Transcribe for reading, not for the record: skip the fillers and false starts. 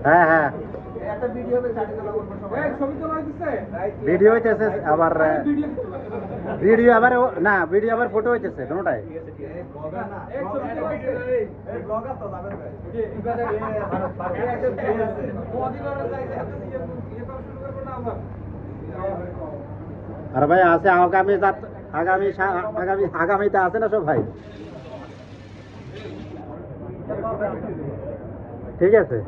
হ্যাঁ হ্যাঁ ভিডিও হইতেছে আবার ভিডিও আবার না ভিডিও আবার ফটো হইতেছে কোনটাই আর ভাই আছে আগামীতে আছে না সব ভাই ঠিক আছে।